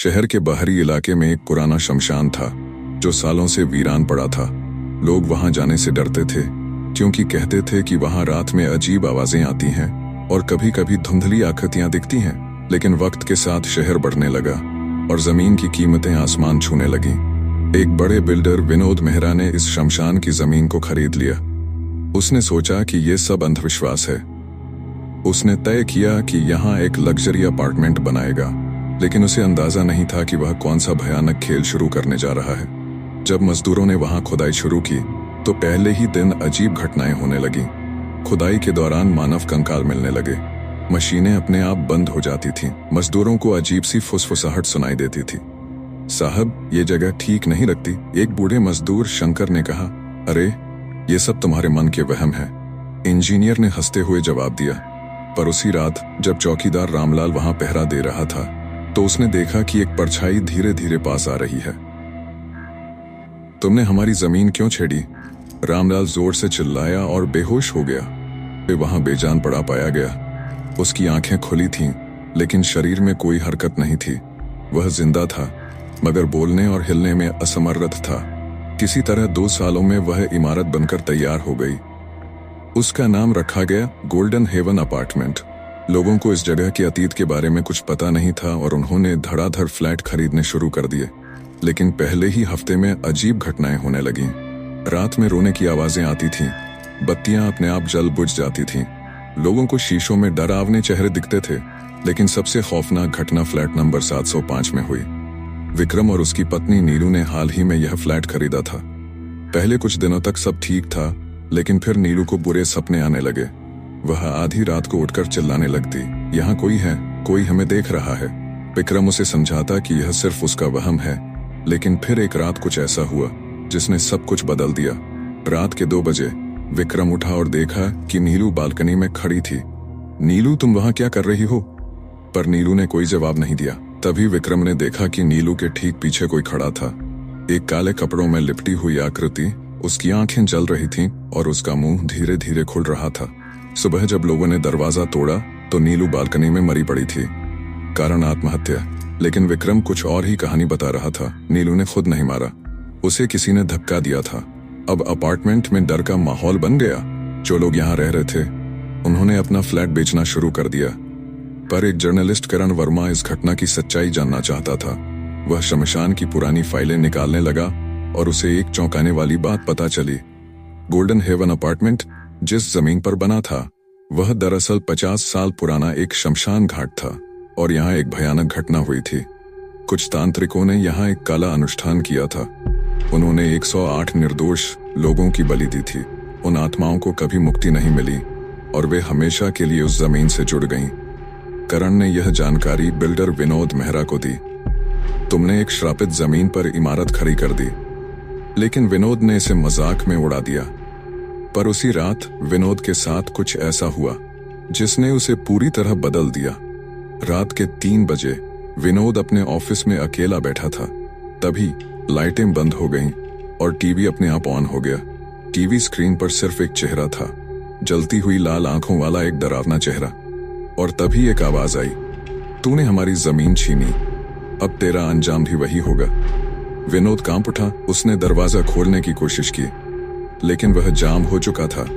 शहर के बाहरी इलाके में एक पुराना शमशान था जो सालों से वीरान पड़ा था। लोग वहां जाने से डरते थे क्योंकि कहते थे कि वहां रात में अजीब आवाजें आती हैं और कभी कभी धुंधली आकृतियां दिखती हैं। लेकिन वक्त के साथ शहर बढ़ने लगा और जमीन की कीमतें आसमान छूने लगीं। एक बड़े बिल्डर विनोद मेहरा ने इस शमशान की जमीन को खरीद लिया। उसने सोचा कि यह सब अंधविश्वास है। उसने तय किया कि यहाँ एक लग्जरी अपार्टमेंट बनाएगा, लेकिन उसे अंदाजा नहीं था कि वह कौन सा भयानक खेल शुरू करने जा रहा है। जब मजदूरों ने वहां खुदाई शुरू की तो पहले ही दिन अजीब घटनाएं होने लगीं। खुदाई के दौरान मानव कंकाल मिलने लगे, मशीनें अपने आप बंद हो जाती थीं, मजदूरों को अजीब सी फुसफुसाहट सुनाई देती थी। साहब, ये जगह ठीक नहीं लगती, एक बूढ़े मजदूर शंकर ने कहा। अरे, ये सब तुम्हारे मन के वहम है, इंजीनियर ने हंसते हुए जवाब दिया। पर उसी रात जब चौकीदार रामलाल वहां पहरा दे रहा था तो उसने देखा कि एक परछाई धीरे धीरे पास आ रही है। तुमने हमारी जमीन क्यों छेड़ी? रामलाल जोर से चिल्लाया और बेहोश हो गया। वे वहां बेजान पड़ा पाया गया। उसकी आंखें खुली थीं, लेकिन शरीर में कोई हरकत नहीं थी। वह जिंदा था, मगर बोलने और हिलने में असमर्थ था। किसी तरह 2 सालों में वह इमारत बनकर तैयार हो गई। उसका नाम रखा गया गोल्डन हेवन अपार्टमेंट। लोगों को इस जगह के अतीत के बारे में कुछ पता नहीं था और उन्होंने धड़ाधड़ फ्लैट खरीदने शुरू कर दिए। लेकिन पहले ही हफ्ते में अजीब घटनाएं होने लगीं। रात में रोने की आवाजें आती थीं, बत्तियां अपने आप जल बुझ जाती थीं, लोगों को शीशों में डरावने चेहरे दिखते थे। लेकिन सबसे खौफनाक घटना फ्लैट नंबर 705 में हुई। विक्रम और उसकी पत्नी नीलू ने हाल ही में यह फ्लैट खरीदा था। पहले कुछ दिनों तक सब ठीक था, लेकिन फिर नीलू को बुरे सपने आने लगे। वह आधी रात को उठकर चिल्लाने लगती, यहाँ कोई है, कोई हमें देख रहा है। विक्रम उसे समझाता कि यह सिर्फ उसका वहम है, लेकिन फिर एक रात कुछ ऐसा हुआ जिसने सब कुछ बदल दिया। रात के 2 बजे विक्रम उठा और देखा कि नीलू बालकनी में खड़ी थी। नीलू, तुम वहां क्या कर रही हो? पर नीलू ने कोई जवाब नहीं दिया। तभी विक्रम ने देखा कि नीलू के ठीक पीछे कोई खड़ा था। एक काले कपड़ों में लिपटी हुई आकृति, उसकी आंखें जल रही थीं और उसका मुंह धीरे धीरे खुल रहा था। सुबह जब लोगों ने दरवाजा तोड़ा तो नीलू बालकनी में मरी पड़ी थी। कारण आत्महत्या। लेकिन विक्रम कुछ और ही कहानी बता रहा था। नीलू ने खुद नहीं मारा, उसे किसी ने धक्का दिया था। अब अपार्टमेंट में डर का माहौल बन गया। जो लोग यहाँ रह रहे थे उन्होंने अपना फ्लैट बेचना शुरू कर दिया। पर एक जर्नलिस्ट करण वर्मा इस घटना की सच्चाई जानना चाहता था। वह शमशान की पुरानी फाइलें निकालने लगा और उसे एक चौंकाने वाली बात पता चली। गोल्डन हेवन अपार्टमेंट जिस जमीन पर बना था वह दरअसल 50 साल पुराना एक शमशान घाट था और यहाँ एक भयानक घटना हुई थी। कुछ तांत्रिकों ने यहाँ एक काला अनुष्ठान किया था। उन्होंने 108 निर्दोष लोगों की बलि दी थी। उन आत्माओं को कभी मुक्ति नहीं मिली और वे हमेशा के लिए उस जमीन से जुड़ गईं। करण ने यह जानकारी बिल्डर विनोद मेहरा को दी। तुमने एक श्रापित जमीन पर इमारत खड़ी कर दी। लेकिन विनोद ने इसे मजाक में उड़ा दिया। पर उसी रात विनोद के साथ कुछ ऐसा हुआ जिसने उसे पूरी तरह बदल दिया। रात के 3 बजे विनोद अपने ऑफिस में अकेला बैठा था। तभी लाइटें बंद हो गईं और टीवी अपने आप ऑन हो गया। टीवी स्क्रीन पर सिर्फ एक चेहरा था, जलती हुई लाल आंखों वाला एक डरावना चेहरा। और तभी एक आवाज आई, तूने हमारी जमीन छीनी, अब तेरा अंजाम भी वही होगा। विनोद कांप उठा। उसने दरवाजा खोलने की कोशिश की, लेकिन वह जाम हो चुका था।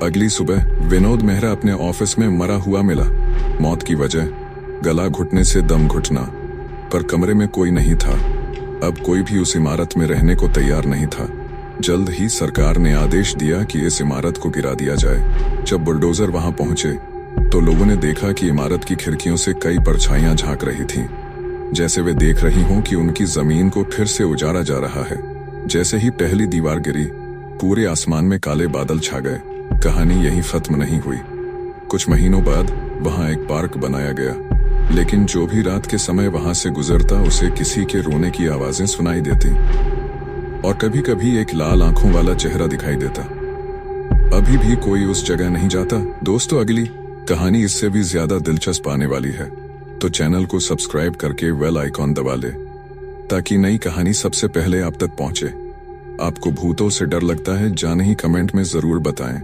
अगली सुबह विनोद मेहरा अपने ऑफिस में मरा हुआ मिला। मौत की वजह गला घुटने से दम घुटना। पर कमरे में कोई नहीं था। अब कोई भी उस इमारत में रहने को तैयार नहीं था। जल्द ही सरकार ने आदेश दिया कि इस इमारत को गिरा दिया जाए। जब बुलडोजर वहां पहुंचे तो लोगों ने देखा कि इमारत की खिड़कियों से कई परछाइयां झांक रही थीं, जैसे वे देख रही हों कि उनकी जमीन को फिर से उजाड़ा जा रहा है। जैसे ही पहली दीवार गिरी, पूरे आसमान में काले बादल छा गए। कहानी यहीं खत्म नहीं हुई। कुछ महीनों बाद वहां एक पार्क बनाया गया, लेकिन जो भी रात के समय वहां से गुजरता उसे किसी के रोने की आवाजें सुनाई देती और कभी कभी एक लाल आंखों वाला चेहरा दिखाई देता। अभी भी कोई उस जगह नहीं जाता। दोस्तों, अगली कहानी इससे भी ज्यादा दिलचस्प आने वाली है, तो चैनल को सब्सक्राइब करके बेल आइकॉन दबा ले ताकि नई कहानी सबसे पहले आप तक पहुंचे। आपको भूतों से डर लगता है? जाने ही कमेंट में जरूर बताएं।